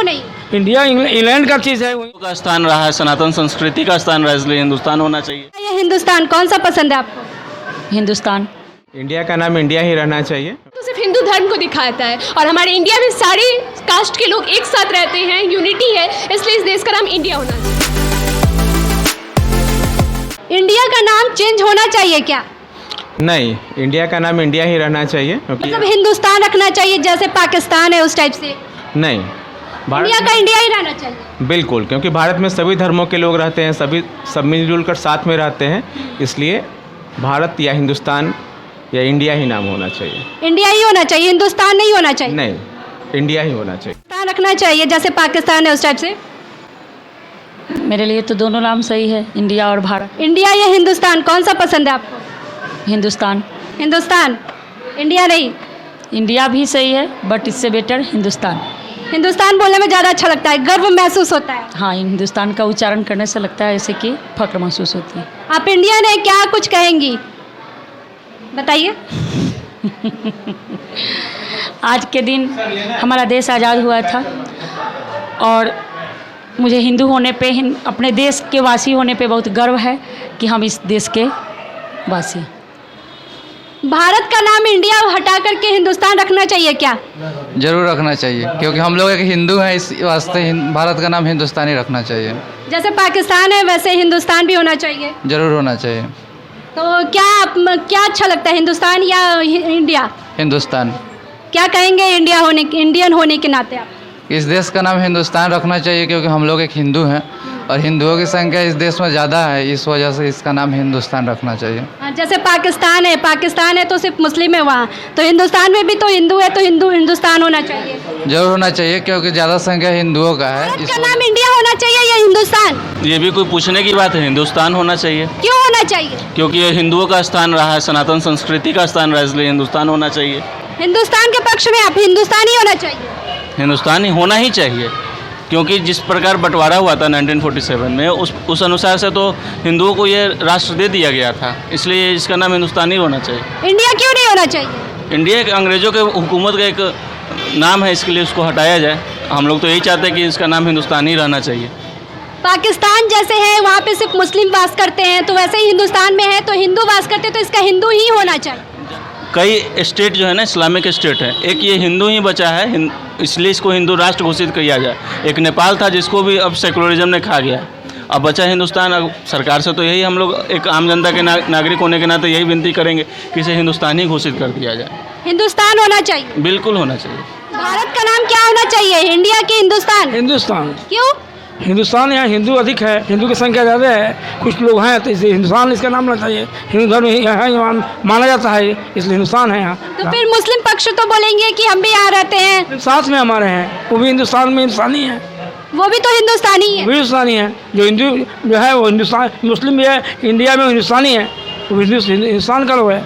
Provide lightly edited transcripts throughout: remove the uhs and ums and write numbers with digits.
क्यों नहीं? India England का चीज़ है। का स्थान रहा है, सनातन संस्कृति का स्थान रहा है, इसलिए हिंदुस्तान होना चाहिए। ये हिंदुस्तान कौन सा पसंद है आपको? हिंदुस्तान। इंडिया का नाम इंडिया ही रहना चाहिए। तो सिर्फ हिंदू धर्म को दिखाता है और हमारे इंडिया में सारी कास्ट के लोग एक साथ रहते हैं, यूनिटी है, इसलिए इस देश का नाम इंडिया होना चाहिए। इंडिया का नाम चेंज होना चाहिए क्या? नहीं, इंडिया का नाम इंडिया ही रहना चाहिए क्योंकि मतलब हिंदुस्तान रखना चाहिए जैसे पाकिस्तान है उस टाइप से? नहीं, इंडिया का इंडिया ही रहना चाहिए। बिल्कुल, क्योंकि भारत में सभी धर्मों के लोग रहते हैं, सब मिलजुल कर साथ में रहते हैं, इसलिए भारत या हिंदुस्तान या इंडिया ही नाम होना चाहिए। इंडिया ही होना चाहिए, हिंदुस्तान नहीं होना चाहिए? नहीं, इंडिया ही होना चाहिए। हिंदुस्तान रखना चाहिए जैसे पाकिस्तान है उस टाइप से? मेरे लिए तो दोनों नाम सही है, इंडिया और भारत। इंडिया या हिंदुस्तान कौन सा पसंद है आपको? हिंदुस्तान। हिंदुस्तान, इंडिया नहीं? इंडिया भी सही है बट इससे बेटर हिंदुस्तान। हिंदुस्तान बोलने में ज़्यादा अच्छा लगता है, गर्व महसूस होता है। हाँ, हिंदुस्तान का उच्चारण करने से लगता है जैसे कि फक्र महसूस होती है। आप इंडियन है, क्या कुछ कहेंगी बताइए? आज के दिन हमारा देश आज़ाद हुआ था और मुझे हिंदू होने पे, अपने देश के वासी होने पे बहुत गर्व है कि हम इस देश के वासी हैं। भारत का नाम इंडिया हटा करके हिंदुस्तान रखना चाहिए क्या? जरूर रखना चाहिए क्योंकि हम लोग एक हिंदू हैं, इस वास्ते भारत का नाम हिंदुस्तानी रखना चाहिए। जैसे पाकिस्तान है वैसे हिंदुस्तान भी होना चाहिए? जरूर होना चाहिए। तो क्या अच्छा लगता है, हिंदुस्तान या इंडिया? हिंदुस्तान। क्या कहेंगे इंडियन होने के नाते आप? इस देश का नाम हिंदुस्तान रखना चाहिए क्योंकि हम लोग एक हिंदू हैं और हिंदुओं की संख्या इस देश में ज़्यादा है, इस वजह से इसका नाम हिंदुस्तान रखना चाहिए। जैसे पाकिस्तान है तो सिर्फ मुस्लिम है वहाँ, तो हिंदुस्तान में भी तो हिंदू है, तो हिंदुस्तान होना चाहिए? जरूर होना चाहिए क्योंकि ज़्यादा संख्या हिंदुओं का है। भारत का नाम इंडिया होना चाहिए या हिंदुस्तान? ये भी कोई पूछने की बात है, हिंदुस्तान होना चाहिए। क्यों होना चाहिए? क्योंकि ये हिंदुओं का स्थान रहा है, सनातन संस्कृति का स्थान रहा है, इसलिए हिंदुस्तान होना चाहिए। हिंदुस्तान के पक्ष में आप हिंदुस्तान ही होना चाहिए? हिंदुस्तान ही होना ही चाहिए क्योंकि जिस प्रकार बंटवारा हुआ था 1947 में, उस अनुसार से तो हिंदुओं को ये राष्ट्र दे दिया गया था, इसलिए इसका नाम हिंदुस्तान ही होना चाहिए। इंडिया क्यों नहीं होना चाहिए? इंडिया एक अंग्रेज़ों के हुकूमत का एक नाम है, इसके लिए उसको हटाया जाए। हम लोग तो यही चाहते हैं कि इसका नाम हिंदुस्तान ही रहना चाहिए। पाकिस्तान जैसे है वहाँ पे सिर्फ मुस्लिम वास करते हैं, तो वैसे ही हिंदुस्तान में है तो हिंदू वास करते हैं, तो इसका हिंदू ही होना चाहिए। कई स्टेट जो है ना इस्लामिक स्टेट है, एक ये हिंदू ही बचा है, इसलिए इसको हिंदू राष्ट्र घोषित किया जाए। एक नेपाल था जिसको भी अब सेकुलरिज्म ने खा गया, अब बचा हिंदुस्तान। अब सरकार से तो यही हम लोग एक आम जनता के नागरिक होने के नाते यही विनती करेंगे कि इसे हिंदुस्तान ही घोषित कर दिया जाए। हिंदुस्तान होना चाहिए? बिल्कुल होना चाहिए। भारत का नाम क्या होना चाहिए, इंडिया के हिंदुस्तान? हिंदुस्तान। क्यों? हिंदुस्तान यहाँ हिंदू अधिक है, हिंदू की संख्या ज़्यादा है, कुछ लोग हैं, तो इसलिए हिंदुस्तान इसका नाम रहना चाहिए। हिंदू धर्म यहाँ माना जाता है, इसलिए हिंदुस्तान है यहाँ। तो फिर मुस्लिम पक्ष तो बोलेंगे कि हम भी यहाँ रहते हैं, साथ में हमारे हैं, वो भी हिंदुस्तान में हिंदुस्तानी है। वो भी तो हिंदुस्तानी है? वो हिंदुस्तानी है, जो हिंदू जो है वो हिंदुस्तान, मुस्लिम भी है, इंडिया में हिंदुस्तानी है, वो हिंदुस्तान का लोग है।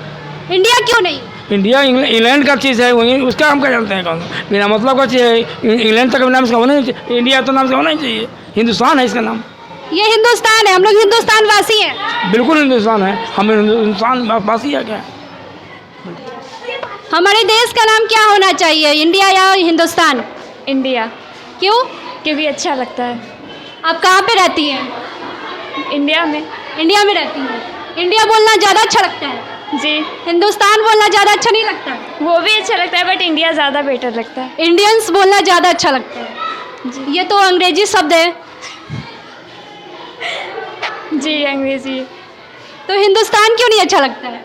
इंडिया क्यों नहीं? इंडिया इंग्लैंड का चीज़ है, वही उसका हम क्या जानते हैं कौन बिना मतलब का चीज़ है। इंग्लैंड तक नाम इसका होना ही चाहिए, इंडिया तो नाम से होना ही चाहिए। हिंदुस्तान है इसका नाम। ये हिंदुस्तान है, हम लोग हिंदुस्तान वासी हैं। बिल्कुल हिंदुस्तान है, हम हिंदुस्तान वासी है। क्या हमारे देश का नाम क्या होना चाहिए, इंडिया या हिंदुस्तान? इंडिया। क्यों? क्योंकि अच्छा लगता है। आप कहाँ पे रहती हैं? इंडिया में। इंडिया में रहती हैं। इंडिया बोलना ज़्यादा अच्छा लगता है जी। हिंदुस्तान बोलना ज़्यादा अच्छा नहीं लगता? वो भी अच्छा लगता है बट इंडिया ज़्यादा बेटर लगता है। इंडियंस बोलना ज़्यादा अच्छा लगता है जी। ये तो अंग्रेजी शब्द है जी, अंग्रेजी। तो हिंदुस्तान क्यों नहीं अच्छा लगता है?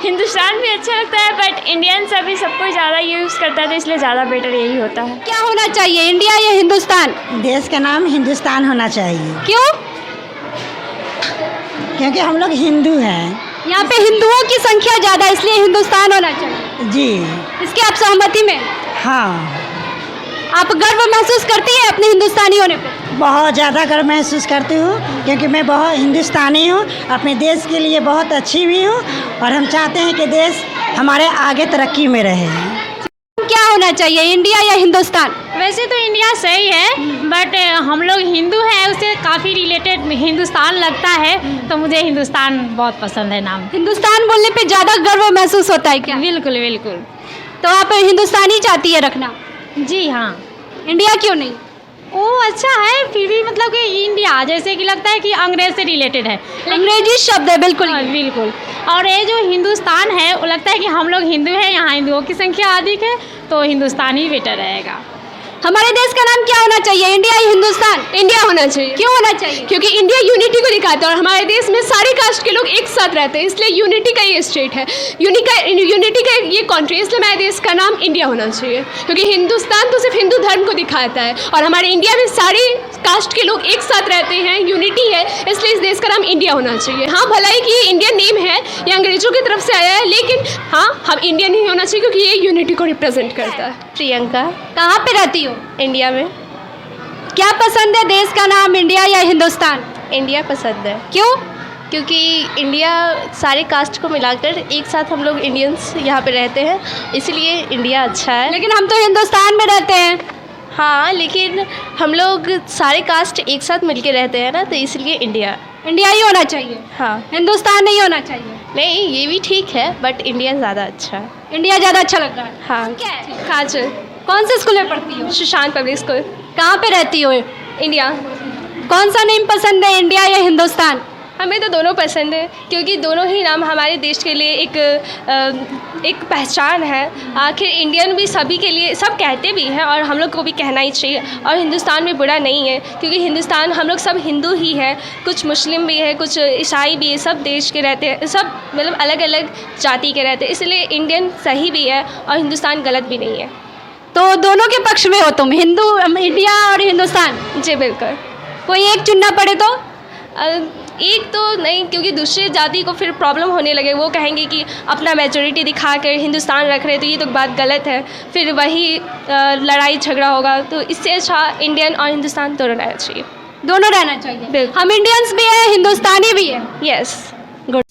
हिंदुस्तान भी अच्छा लगता है बट इंडियंस अभी सब कोई ज़्यादा यूज़ करता है, तो इसलिए ज़्यादा बेटर यही होता है। क्या होना चाहिए, इंडिया या हिंदुस्तान? देश का नाम हिंदुस्तान होना चाहिए। क्यों? क्योंकि हम लोग हिंदू हैं। यहाँ पे हिंदुओं की संख्या ज़्यादा, इसलिए हिंदुस्तान होना चाहिए जी। इसके आप सहमति में? हाँ। आप गर्व महसूस करती हैं अपने हिंदुस्तानी होने पे? बहुत ज़्यादा गर्व महसूस करती हूँ क्योंकि मैं बहुत हिंदुस्तानी हूँ, अपने देश के लिए बहुत अच्छी भी हूँ और हम चाहते हैं कि देश हमारे आगे तरक्की में रहे। क्या होना चाहिए, इंडिया या हिंदुस्तान? वैसे तो इंडिया सही है बट हम लोग हिंदू हैं, उससे काफ़ी रिलेटेड हिंदुस्तान लगता है, तो मुझे हिंदुस्तान बहुत पसंद है नाम। हिंदुस्तान बोलने पे ज़्यादा गर्व महसूस होता है क्या? बिल्कुल बिल्कुल। तो आप हिंदुस्तानी चाहती है रखना? जी हाँ। इंडिया क्यों नहीं? वो अच्छा है, फिर भी मतलब कि इंडिया जैसे कि लगता है कि अंग्रेज से रिलेटेड है। अंग्रेजी शब्द है बिल्कुल। हाँ, बिल्कुल। और ये जो हिंदुस्तान है वो लगता है कि हम लोग हिंदू हैं, यहाँ हिंदुओं की संख्या अधिक है, तो हिंदुस्तान ही बेटर रहेगा। हमारे देश का नाम क्या होना चाहिए, इंडिया या हिंदुस्तान? इंडिया होना चाहिए। क्यों होना चाहिए? क्योंकि इंडिया यूनिटी को दिखाता है और हमारे देश में सारे कास्ट के लोग एक साथ रहते हैं, इसलिए यूनिटी का ये स्टेट है, यूनिटी का ये कंट्री, इसलिए हमारे देश का नाम इंडिया होना चाहिए। क्योंकि हिंदुस्तान तो सिर्फ हिंदू धर्म को दिखाता है और हमारे इंडिया में सारे कास्ट के लोग एक साथ रहते हैं, यूनिटी है, इसलिए इस देश का नाम इंडिया होना चाहिए। हाँ, भलाई कि ये इंडियन नेम है, ये अंग्रेजों की तरफ से आया है, लेकिन हाँ, हम इंडियन ही होना चाहिए क्योंकि ये यूनिटी को रिप्रेजेंट करता है। प्रियंका। कहाँ पे रहती हो? इंडिया में। क्या पसंद है, देश का नाम इंडिया या हिंदुस्तान? इंडिया पसंद है। क्यों? क्योंकि इंडिया सारे कास्ट को मिलाकर एक साथ हम लोग इंडियंस यहाँ पे रहते हैं, इसलिए इंडिया अच्छा है। लेकिन हम तो हिंदुस्तान में रहते हैं। हाँ, लेकिन हम लोग सारे कास्ट एक साथ मिलके रहते हैं ना, तो इसलिए इंडिया ही होना चाहिए। हाँ, हिंदुस्तान नहीं होना चाहिए। नहीं ये भी ठीक है, बट इंडिया ज़्यादा अच्छा है। इंडिया ज़्यादा अच्छा लग रहा है। हाँ। क्या है? काजल। कौन से स्कूल में पढ़ती हो? Sushant public school. कहाँ पे रहती हो? इंडिया। कौन सा नेम पसंद है, इंडिया या हिंदुस्तान? हमें तो दोनों पसंद है, क्योंकि दोनों ही नाम हमारे देश के लिए एक पहचान है। आखिर इंडियन भी सभी के लिए, सब कहते भी हैं और हम लोग को भी कहना ही चाहिए। और हिंदुस्तान में बुरा नहीं है, क्योंकि हिंदुस्तान हम लोग सब हिंदू ही हैं, कुछ मुस्लिम भी है, कुछ ईसाई भी है, सब देश के रहते हैं, सब मतलब अलग अलग जाति के रहते हैं, इसलिए इंडियन सही भी है और हिंदुस्तान गलत भी नहीं है। तो दोनों के पक्ष में हो तुम, इंडिया और हिंदुस्तान? जी बिल्कुल। कोई एक चुनना पड़े तो? एक तो नहीं, क्योंकि दूसरे जाति को फिर प्रॉब्लम होने लगे, वो कहेंगे कि अपना मेजोरिटी दिखा कर हिंदुस्तान रख रहे, तो ये तो बात गलत है, फिर वही लड़ाई झगड़ा होगा। तो इससे अच्छा इंडियन और हिंदुस्तान दोनों रहना चाहिए। दोनों रहना चाहिए। बिल्कुल। हम इंडियंस भी हैं, हिंदुस्तानी भी हैं। यस। गुड।